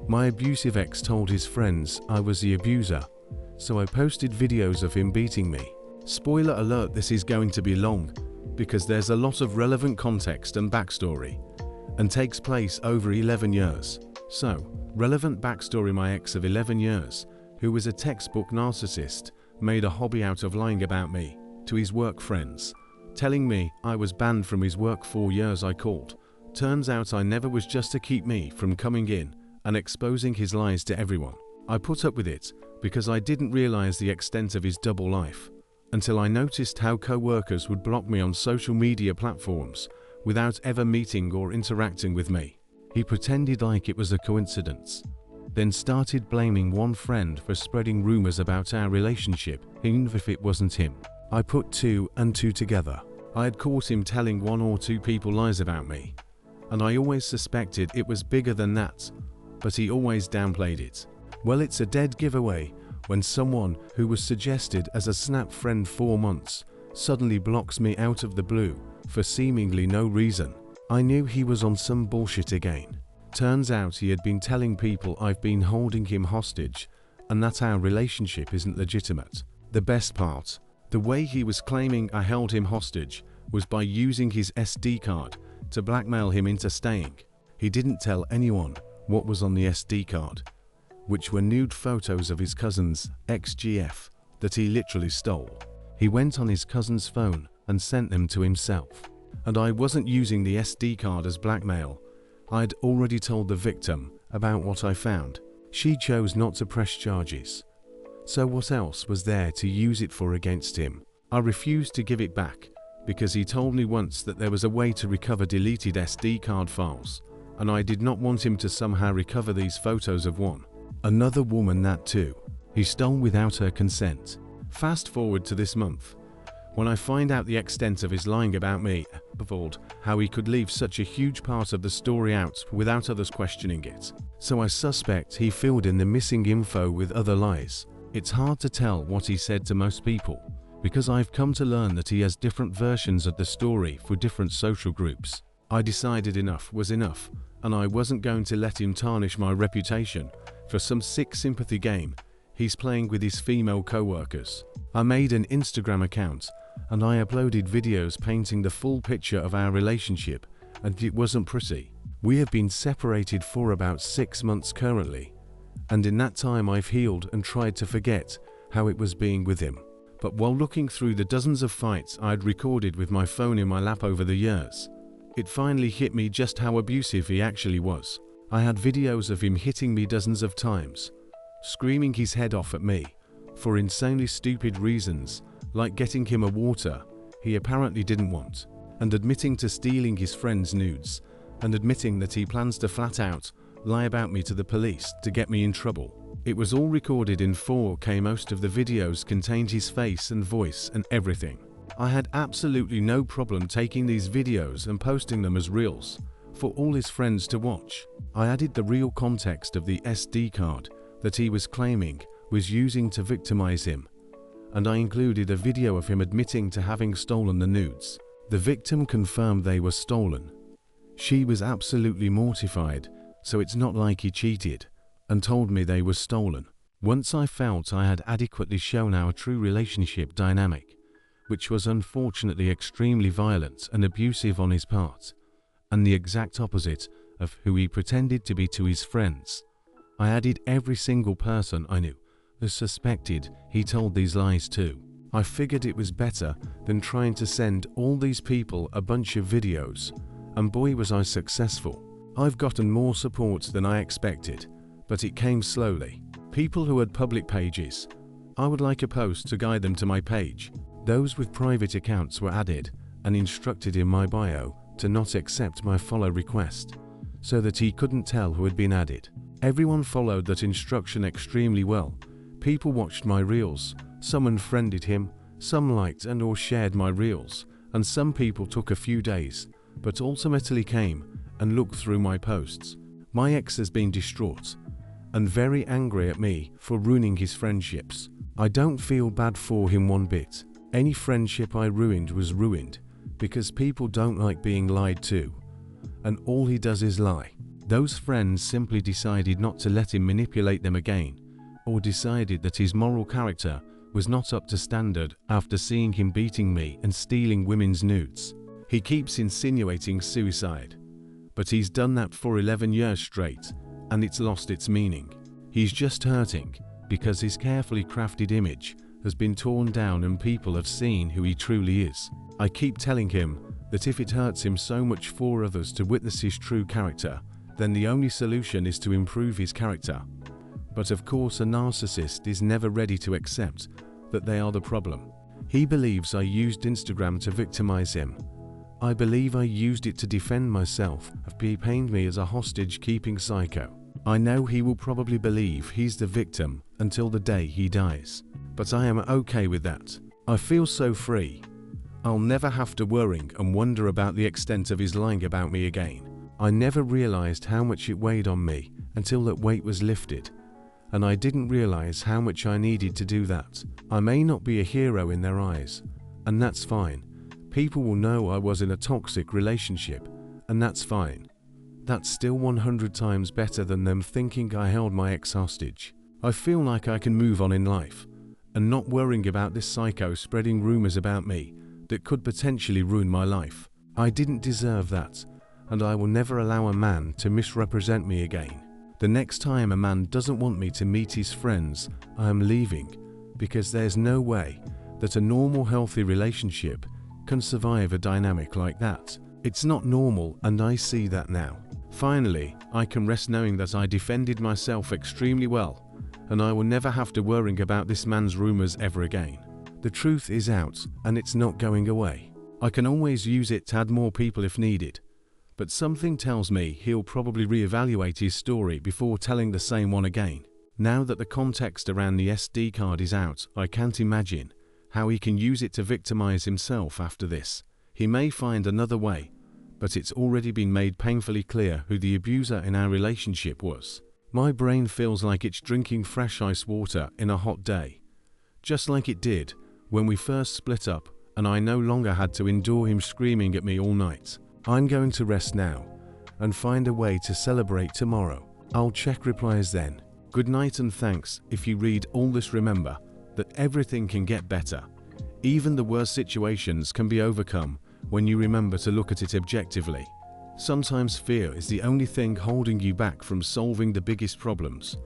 My abusive ex told his friends I was the abuser, so I posted videos of him beating me. Spoiler alert, this is going to be long, because there's a lot of relevant context and backstory, and takes place over 11 years. So, relevant backstory: my ex of 11 years, who was a textbook narcissist, made a hobby out of lying about me to his work friends, telling me I was banned from his work 4 years. I called. Turns out I never was, just to keep me from coming in and exposing his lies to everyone. I put up with it because I didn't realize the extent of his double life until I noticed how co-workers would block me on social media platforms without ever meeting or interacting with me. He pretended like it was a coincidence, then started blaming one friend for spreading rumors about our relationship, even if it wasn't him. I put 2 and 2 together. I had caught him telling 1 or 2 people lies about me, and I always suspected it was bigger than that, but he always downplayed it. Well, it's a dead giveaway when someone who was suggested as a Snap friend 4 months suddenly blocks me out of the blue for seemingly no reason. I knew he was on some bullshit again. Turns out he had been telling people I've been holding him hostage and that our relationship isn't legitimate. The best part, the way he was claiming I held him hostage was by using his SD card to blackmail him into staying. He didn't tell anyone what was on the SD card, which were nude photos of his cousin's ex-GF that he literally stole. He went on his cousin's phone and sent them to himself. And I wasn't using the SD card as blackmail. I'd already told the victim about what I found. She chose not to press charges. So what else was there to use it for against him? I refused to give it back because he told me once that there was a way to recover deleted SD card files, and I did not want him to somehow recover these photos of another woman that too he stole without her consent. Fast forward to this month, when I find out the extent of his lying about me, baffled how he could leave such a huge part of the story out without others questioning it. So I suspect he filled in the missing info with other lies. It's hard to tell what he said to most people, because I've come to learn that he has different versions of the story for different social groups. I decided enough was enough, and I wasn't going to let him tarnish my reputation for some sick sympathy game he's playing with his female co-workers. I made an Instagram account and I uploaded videos painting the full picture of our relationship, and it wasn't pretty. We have been separated for about 6 months currently, and in that time I've healed and tried to forget how it was being with him. But while looking through the dozens of fights I'd recorded with my phone in my lap over the years, it finally hit me just how abusive he actually was. I had videos of him hitting me dozens of times, screaming his head off at me for insanely stupid reasons, like getting him a water he apparently didn't want, and admitting to stealing his friend's nudes, and admitting that he plans to flat out lie about me to the police to get me in trouble. It was all recorded in 4K. Most of the videos contained his face and voice and everything. I had absolutely no problem taking these videos and posting them as reels for all his friends to watch. I added the real context of the SD card that he was claiming was using to victimize him, and I included a video of him admitting to having stolen the nudes. The victim confirmed they were stolen. She was absolutely mortified, so it's not like he cheated, and told me they were stolen. Once I felt I had adequately shown our true relationship dynamic, which was unfortunately extremely violent and abusive on his part, and the exact opposite of who he pretended to be to his friends, I added every single person I knew who suspected he told these lies to. I figured it was better than trying to send all these people a bunch of videos, and boy was I successful. I've gotten more support than I expected, but it came slowly. People who had public pages, I would like a post to guide them to my page. Those with private accounts were added and instructed in my bio to not accept my follow request, so that he couldn't tell who had been added. Everyone followed that instruction extremely well. People watched my reels, some unfriended him, some liked and or shared my reels, and some people took a few days, but ultimately came and looked through my posts. My ex has been distraught and very angry at me for ruining his friendships. I don't feel bad for him one bit. Any friendship I ruined was ruined because people don't like being lied to, and all he does is lie. Those friends simply decided not to let him manipulate them again, or decided that his moral character was not up to standard after seeing him beating me and stealing women's nudes. He keeps insinuating suicide, but he's done that for 11 years straight, and it's lost its meaning. He's just hurting because his carefully crafted image has been torn down and people have seen who he truly is. I keep telling him that if it hurts him so much for others to witness his true character, then the only solution is to improve his character. But of course, a narcissist is never ready to accept that they are the problem. He believes I used Instagram to victimize him. I believe I used it to defend myself if he painted me as a hostage-keeping psycho. I know he will probably believe he's the victim until the day he dies. But I am okay with that. I feel so free. I'll never have to worry and wonder about the extent of his lying about me again. I never realized how much it weighed on me until that weight was lifted. And I didn't realize how much I needed to do that. I may not be a hero in their eyes, and that's fine. People will know I was in a toxic relationship, and that's fine. That's still 100 times better than them thinking I held my ex hostage. I feel like I can move on in life, and not worrying about this psycho spreading rumors about me that could potentially ruin my life. I didn't deserve that, and I will never allow a man to misrepresent me again. The next time a man doesn't want me to meet his friends, I am leaving, because there's no way that a normal, healthy relationship can survive a dynamic like that. It's not normal, and I see that now. Finally, I can rest knowing that I defended myself extremely well, and I will never have to worry about this man's rumors ever again. The truth is out, and it's not going away. I can always use it to add more people if needed, but something tells me he'll probably reevaluate his story before telling the same one again. Now that the context around the SD card is out, I can't imagine how he can use it to victimize himself after this. He may find another way, but it's already been made painfully clear who the abuser in our relationship was. My brain feels like it's drinking fresh ice water in a hot day, just like it did when we first split up and I no longer had to endure him screaming at me all night. I'm going to rest now and find a way to celebrate tomorrow. I'll check replies then. Good night and thanks. If you read all this, remember that everything can get better. Even the worst situations can be overcome when you remember to look at it objectively. Sometimes fear is the only thing holding you back from solving the biggest problems.